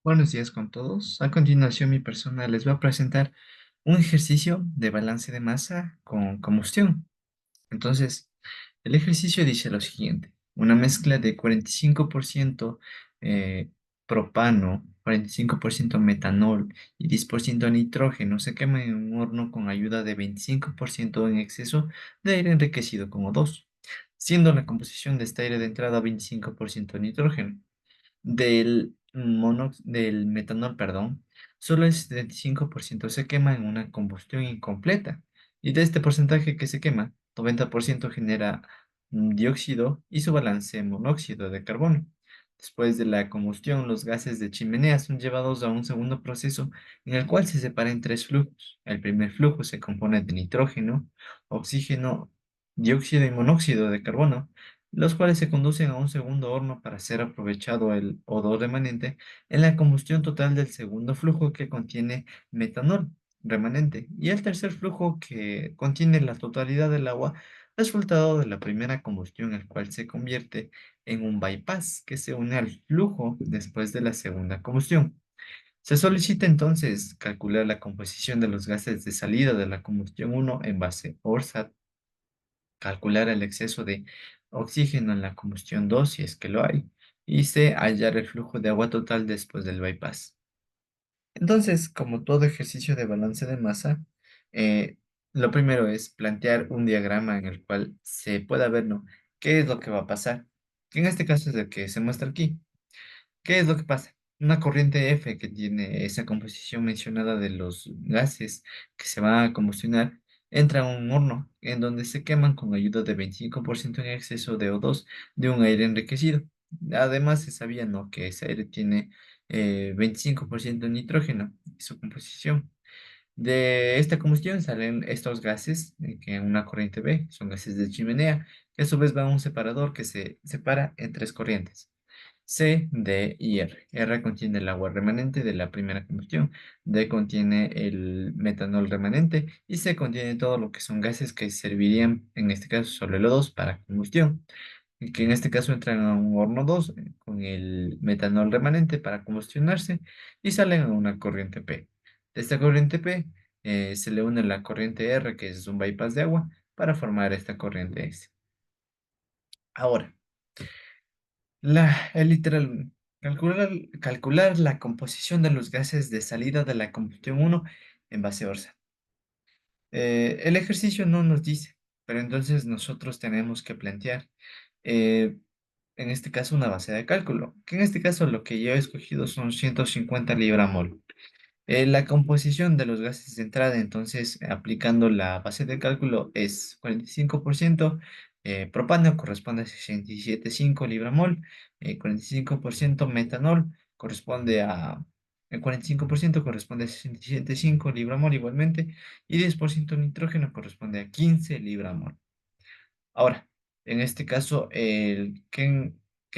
Buenos días con todos. A continuación, mi persona les va a presentar un ejercicio de balance de masa con combustión. Entonces, el ejercicio dice lo siguiente: una mezcla de 45% eh, propano, 45% metanol y 10% nitrógeno se quema en un horno con ayuda de 25% en exceso de aire enriquecido con O2, siendo la composición de este aire de entrada 25% nitrógeno. Del metanol, perdón, solo el 75% se quema en una combustión incompleta. Y de este porcentaje que se quema, 90% genera dióxido y su balance monóxido de carbono. Después de la combustión, los gases de chimenea son llevados a un segundo proceso en el cual se separan tres flujos. El primer flujo se compone de nitrógeno, oxígeno, dióxido y monóxido de carbono, los cuales se conducen a un segundo horno para ser aprovechado el odor remanente en la combustión total del segundo flujo que contiene metanol remanente y el tercer flujo que contiene la totalidad del agua resultado de la primera combustión, el cual se convierte en un bypass que se une al flujo después de la segunda combustión. Se solicita entonces calcular la composición de los gases de salida de la combustión uno en base ORSAT, calcular el exceso de oxígeno en la combustión 2 si es que lo hay, y C, hallar el flujo de agua total después del bypass. Entonces, como todo ejercicio de balance de masa, eh, lo primero es plantear un diagrama en el cual se pueda ver, ¿no?, qué es lo que va a pasar, que en este caso es el que se muestra aquí. ¿Qué es lo que pasa? Una corriente F que tiene esa composición mencionada de los gases que se van a combustionar entra a un horno en donde se queman con ayuda de 25% en exceso de O2 de un aire enriquecido. Además, se sabía, ¿no?, que ese aire tiene 25% de nitrógeno y su composición. De esta combustión salen estos gases, que en una corriente B son gases de chimenea, que a su vez van a un separador que se separa en tres corrientes: C, D y R. R contiene el agua remanente de la primera combustión, D contiene el metanol remanente y C contiene todo lo que son gases que servirían, en este caso solo el O2, para combustión, y que en este caso entran a un horno 2 con el metanol remanente para combustionarse y salen a una corriente P. De esta corriente P se le une la corriente R, que es un bypass de agua, para formar esta corriente S. Ahora, el literal, calcular la composición de los gases de salida de la combustión uno en base a Orsa. El ejercicio no nos dice, pero entonces nosotros tenemos que plantear, eh, en este caso, una base de cálculo, que en este caso lo que yo he escogido son 150 libra-mol. La composición de los gases de entrada, entonces, aplicando la base de cálculo, es 45% propano, corresponde a 67,5 libra-mol, 45% metanol, corresponde a 45% corresponde a 67,5 libra-mol igualmente, y 10% nitrógeno corresponde a 15 libra-mol. Ahora, en este caso, ¿qué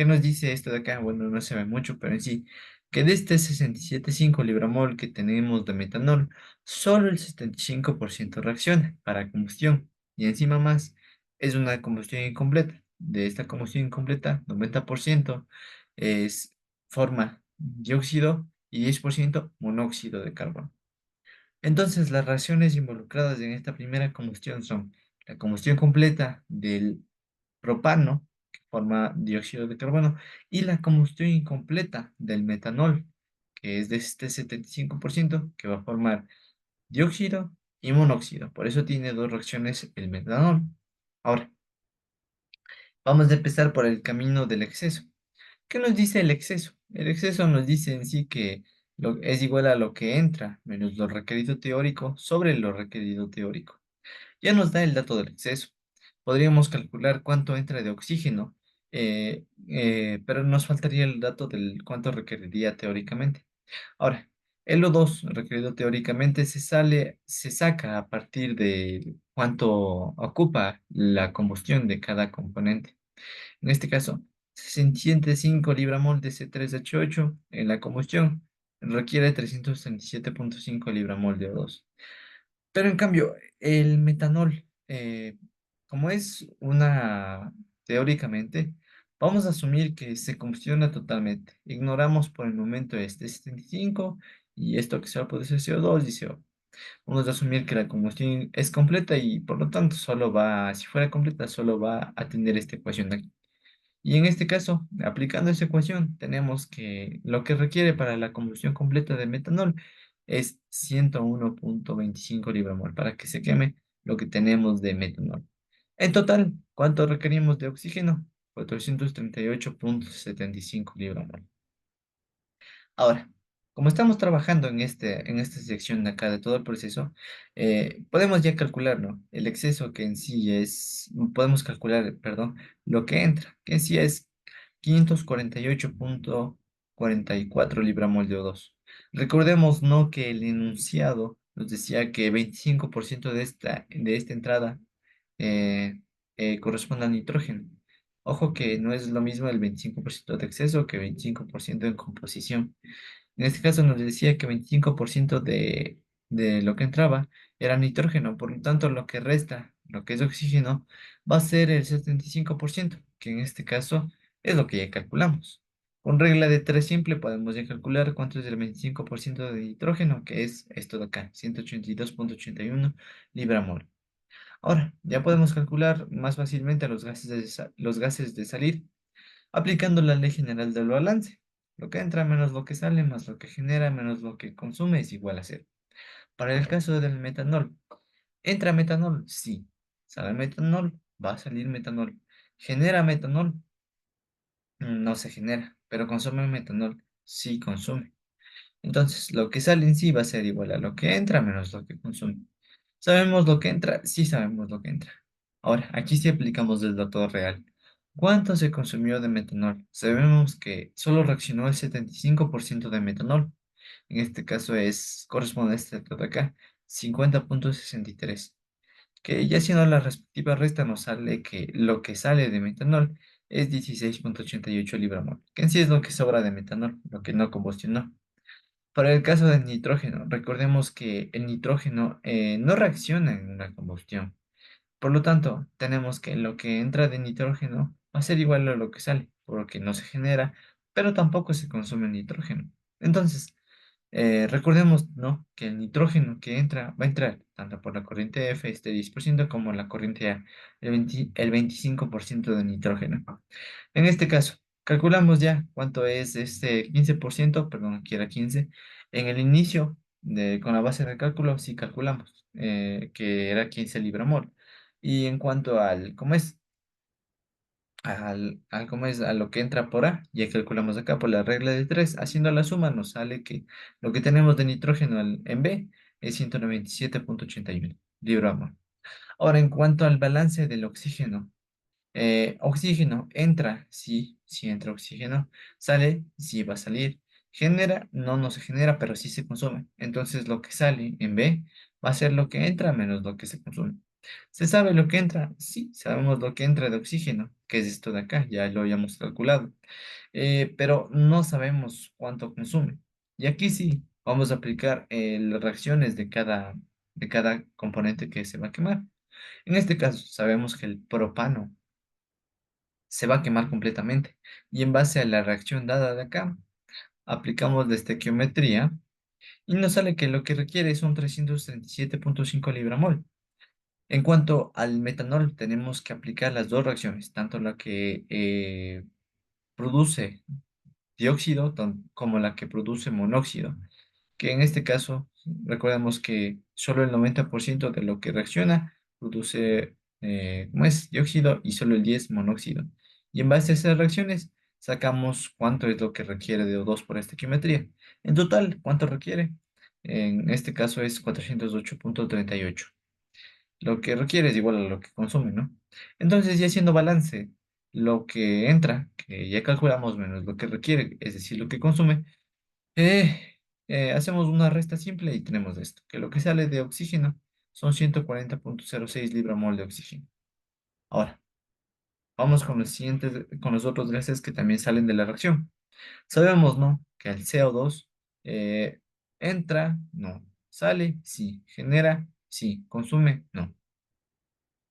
nos dice esto de acá? Bueno, no se ve mucho, pero en sí, que de este 67,5 libramol que tenemos de metanol, solo el 75% reacciona para combustión. Y encima más, es una combustión incompleta. De esta combustión incompleta, 90% es, forma dióxido y 10% monóxido de carbono. Entonces, las reacciones involucradas en esta primera combustión son la combustión completa del propano, que forma dióxido de carbono, y la combustión incompleta del metanol, que es de este 75%, que va a formar dióxido y monóxido. Por eso tiene dos reacciones el metanol. Ahora, vamos a empezar por el camino del exceso. ¿Qué nos dice el exceso? El exceso nos dice en sí que es igual a lo que entra menos lo requerido teórico sobre lo requerido teórico. Ya nos da el dato del exceso. Podríamos calcular cuánto entra de oxígeno, pero nos faltaría el dato del cuánto requeriría teóricamente. Ahora, el O2 requerido teóricamente se saca a partir de cuánto ocupa la combustión de cada componente. En este caso, 605 libramol de C3H8 en la combustión requiere 337,5 libramol de O2. Pero en cambio, el metanol, como es teóricamente, Vamos a asumir que se combustiona totalmente. Ignoramos por el momento este 75 y esto que solo puede ser CO2 y CO. Vamos a asumir que la combustión es completa y por lo tanto solo va, si fuera completa, solo va a tener esta ecuación de aquí. Y en este caso, aplicando esa ecuación, tenemos que lo que requiere para la combustión completa de metanol es 101,25 libra-mol para que se queme lo que tenemos de metanol. En total, ¿cuánto requerimos de oxígeno? 438,75 libra-mol. Ahora, como estamos trabajando en esta sección de acá de todo el proceso, podemos ya calcular, ¿no? El exceso que en sí es, podemos calcular, perdón, lo que entra, que en sí es 548,44 libramol de O2. Recordemos, ¿no? Que el enunciado nos decía que 25% de esta entrada eh, corresponde al nitrógeno. Ojo que no es lo mismo el 25% de exceso que 25% en composición. En este caso nos decía que 25% de lo que entraba era nitrógeno, por lo tanto lo que resta, lo que es oxígeno, va a ser el 75%, que en este caso es lo que ya calculamos. Con regla de 3 simple podemos ya calcular cuánto es el 25% de nitrógeno, que es esto de acá, 182,81 libra-mol. Ahora, ya podemos calcular más fácilmente los gases de salir aplicando la ley general del balance. Lo que entra menos lo que sale, más lo que genera menos lo que consume es igual a cero. Para el caso del metanol, ¿entra metanol? Sí. ¿Sale metanol? Va a salir metanol. ¿Genera metanol? No se genera, pero consume metanol. Sí consume. Entonces, lo que sale en sí va a ser igual a lo que entra menos lo que consume. ¿Sabemos lo que entra? Sí sabemos lo que entra. Ahora, aquí sí aplicamos el dato real. ¿Cuánto se consumió de metanol? Sabemos que solo reaccionó el 75% de metanol. En este caso corresponde a este dato de acá, 50,63. Que ya haciendo la respectiva resta nos sale que lo que sale de metanol es 16,88 libra-mol, que en sí es lo que sobra de metanol, lo que no combustionó. Para el caso del nitrógeno, recordemos que el nitrógeno no reacciona en una combustión. Por lo tanto, tenemos que lo que entra de nitrógeno va a ser igual a lo que sale, por lo que no se genera, pero tampoco se consume nitrógeno. Entonces, recordemos, ¿no? Que el nitrógeno que entra va a entrar tanto por la corriente F, este 10%, como la corriente A, el 25% de nitrógeno. En este caso, calculamos ya cuánto es este 15%, perdón, aquí era 15. En el inicio, con la base de cálculo, sí calculamos que era 15 libra-mol. Y en cuanto ¿cómo es? A lo que entra por A, ya calculamos acá por la regla de 3, haciendo la suma nos sale que lo que tenemos de nitrógeno en B es 197,81 libra-mol. Ahora, en cuanto al balance del oxígeno, oxígeno entra, sí, sí entra oxígeno. Sale, sí va a salir. Genera, no, no se genera, pero sí se consume. Entonces lo que sale en B va a ser lo que entra menos lo que se consume. ¿Se sabe lo que entra? Sí, sabemos lo que entra de oxígeno, que es esto de acá, ya lo habíamos calculado. Pero no sabemos cuánto consume. Y aquí sí, vamos a aplicar las reacciones de cada componente que se va a quemar. En este caso, sabemos que el propano se va a quemar completamente. Y en base a la reacción dada de acá, aplicamos la estequiometría y nos sale que lo que requiere son 337,5 libra-mol. En cuanto al metanol, tenemos que aplicar las dos reacciones, tanto la que produce dióxido como la que produce monóxido, que en este caso recordemos que solo el 90% de lo que reacciona produce ¿cómo es? Dióxido y solo el 10 monóxido. Y en base a esas reacciones sacamos cuánto es lo que requiere de O2 por estequiometría. En total, ¿cuánto requiere? En este caso es 408,38. Lo que requiere es igual a lo que consume, ¿no? Entonces, ya haciendo balance, lo que entra, que ya calculamos menos lo que requiere, es decir, lo que consume, hacemos una resta simple y tenemos esto, que lo que sale de oxígeno son 140,06 libra-mol de oxígeno. Ahora, vamos con los siguientes, con los otros gases que también salen de la reacción. Sabemos, ¿no? Que el CO2 eh, entra, no. Sale, sí. Genera, sí. Consume, no.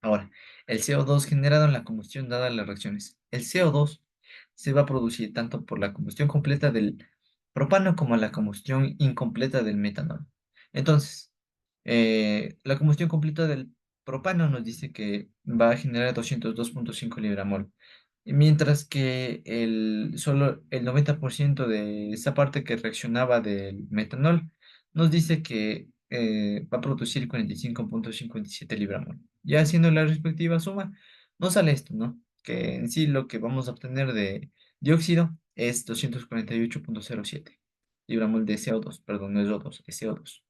Ahora, el CO2 generado en la combustión dada las reacciones. El CO2 se va a producir tanto por la combustión completa del propano como la combustión incompleta del metanol. Entonces, la combustión completa del propano nos dice que va a generar 202,5 libramol, mientras que solo el 90% de esa parte que reaccionaba del metanol nos dice que va a producir 45,57 libramol. Ya haciendo la respectiva suma, nos sale esto, ¿no? Que en sí lo que vamos a obtener de dióxido es 248,07 libramol de CO2, perdón, no es O2, es CO2.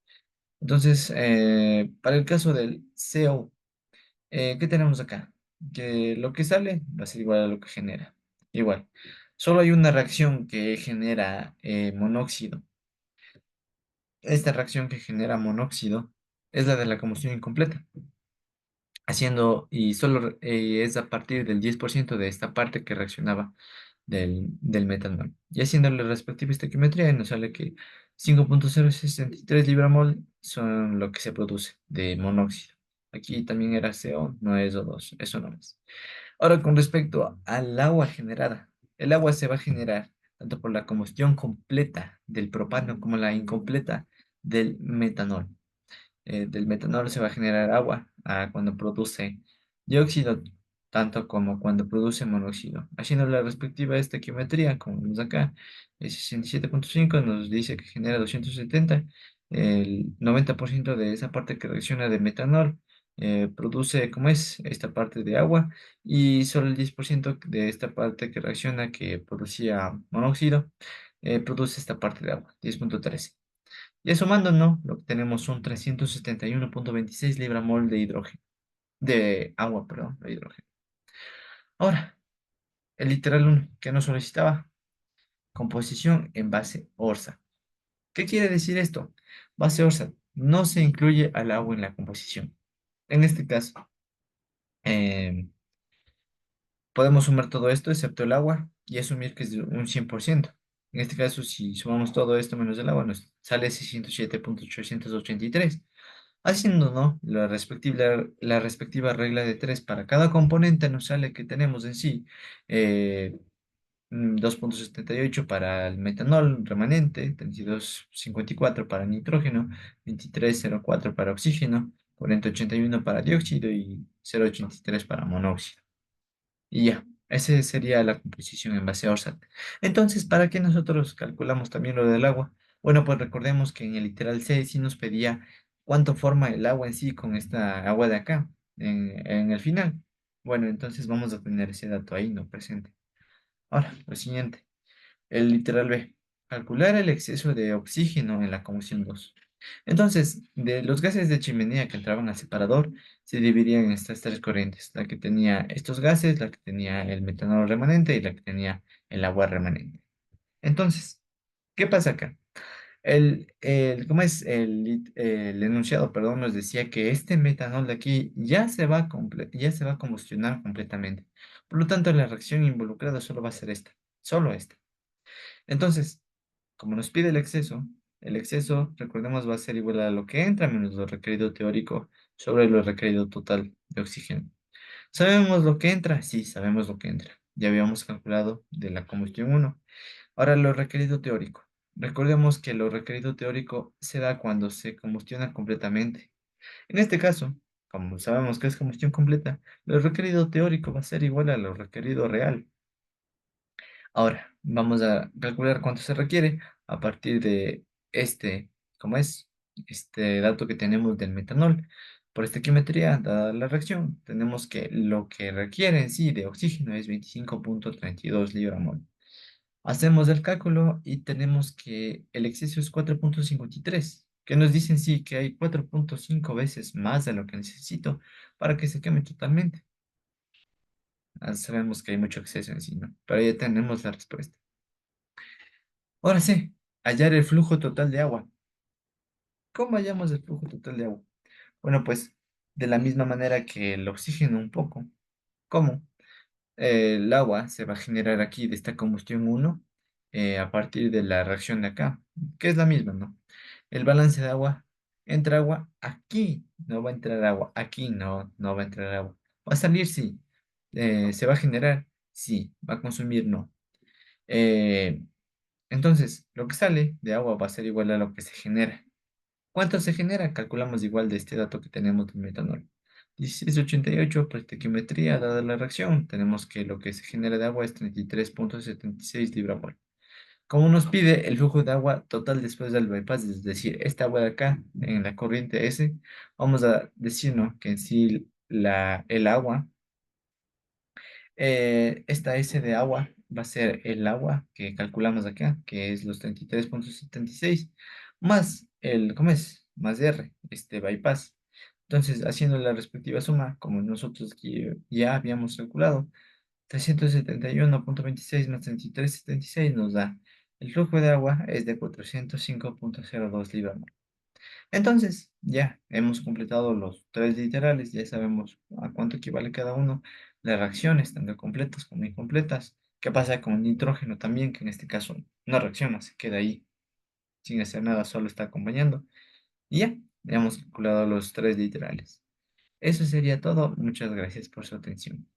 Entonces, para el caso del CO, ¿qué tenemos acá? Que lo que sale va a ser igual a lo que genera. Igual. Solo hay una reacción que genera monóxido. Esta reacción que genera monóxido es la de la combustión incompleta. Haciendo, y solo es a partir del 10% de esta parte que reaccionaba del metanol. Y haciendo la respectiva estequiometría, nos sale que 5,063 libramol son lo que se produce de monóxido. Aquí también era CO, no es O2, eso no es. Ahora, con respecto al agua generada, el agua se va a generar tanto por la combustión completa del propano como la incompleta del metanol. Del metanol se va a generar agua cuando produce dióxido, tanto como cuando produce monóxido. Haciendo la respectiva estequiometría, como vemos acá, el 67,5 nos dice que genera 270. El 90% de esa parte que reacciona de metanol produce, como es, esta parte de agua, y solo el 10% de esta parte que reacciona, que producía monóxido, produce esta parte de agua, 10,13. Y sumando, ¿no? Lo que tenemos son 371,26 libramol de hidrógeno, de agua, perdón, de hidrógeno. Ahora, el literal uno que nos solicitaba, composición en base Orsa. ¿Qué quiere decir esto? Base Orsa no se incluye al agua en la composición. En este caso, eh, podemos sumar todo esto excepto el agua y asumir que es de un 100%. En este caso, si sumamos todo esto menos el agua, nos sale 607,883. Haciendo, ¿no? La respectiva regla de 3 para cada componente, nos sale que tenemos en sí 2,78 para el metanol remanente, 32,54 para nitrógeno, 23,04 para oxígeno, 40,81 para dióxido y 0,83 para monóxido. Y ya, esa sería la composición en base a Orsat. Entonces, ¿para qué nosotros calculamos también lo del agua? Bueno, pues recordemos que en el literal C sí nos pedía cuánto forma el agua en sí con esta agua de acá, en el final. Bueno, entonces vamos a tener ese dato ahí, no presente. Ahora, lo siguiente. El literal B. Calcular el exceso de oxígeno en la combustión 2. Entonces, de los gases de chimenea que entraban al separador, se dividían en estas tres corrientes. La que tenía estos gases, la que tenía el metanol remanente y la que tenía el agua remanente. Entonces, ¿qué pasa acá? ¿Cómo es? El enunciado, perdón, nos decía que este metanol de aquí ya se va a combustionar completamente. Por lo tanto, la reacción involucrada solo va a ser esta, solo esta. Entonces, como nos pide el exceso, recordemos, va a ser igual a lo que entra menos lo requerido teórico sobre lo requerido total de oxígeno. ¿Sabemos lo que entra? Sí, sabemos lo que entra. Ya habíamos calculado de la combustión uno. Ahora lo requerido teórico. Recordemos que lo requerido teórico se da cuando se combustiona completamente. En este caso, como sabemos que es combustión completa, lo requerido teórico va a ser igual a lo requerido real. Ahora, vamos a calcular cuánto se requiere a partir de este, ¿cómo es? Este dato que tenemos del metanol. Por estequiometría, dada la reacción, tenemos que lo que requiere en sí de oxígeno es 25,32 libramol. Hacemos el cálculo y tenemos que el exceso es 4,53, que nos dicen sí que hay 4,5 veces más de lo que necesito para que se queme totalmente. Sabemos que hay mucho exceso en sí, ¿no? Pero ya tenemos la respuesta. Ahora sí, hallar el flujo total de agua. ¿Cómo hallamos el flujo total de agua? Bueno, pues de la misma manera que el oxígeno un poco. ¿Cómo? El agua se va a generar aquí de esta combustión uno a partir de la reacción de acá, que es la misma, ¿no? El balance de agua, entra agua aquí, no va a entrar agua, aquí no va a entrar agua. ¿Va a salir? Sí. ¿Se va a generar? Sí. ¿Va a consumir? No. Eh, entonces, lo que sale de agua va a ser igual a lo que se genera. ¿Cuánto se genera? Calculamos igual de este dato que tenemos del metanol. 1688, pues estequiometría, dada la reacción, tenemos que lo que se genera de agua es 33,76 libra mol. Como nos pide el flujo de agua total después del bypass, es decir, esta agua de acá, en la corriente S, vamos a decirnos que en sí el agua, esta S de agua va a ser el agua que calculamos acá, que es los 33,76 más ¿cómo es? Más R, este bypass. Entonces, haciendo la respectiva suma, como nosotros aquí ya habíamos calculado, 371,26 más 33,76 nos da el flujo de agua es de 405,02 libras. Entonces, ya hemos completado los tres literales, ya sabemos a cuánto equivale cada uno. Las reacciones, tanto completas como incompletas. ¿Qué pasa con el nitrógeno también? Que en este caso no reacciona, se queda ahí sin hacer nada, solo está acompañando. Y ya, hemos calculado los tres literales. Eso sería todo. Muchas gracias por su atención.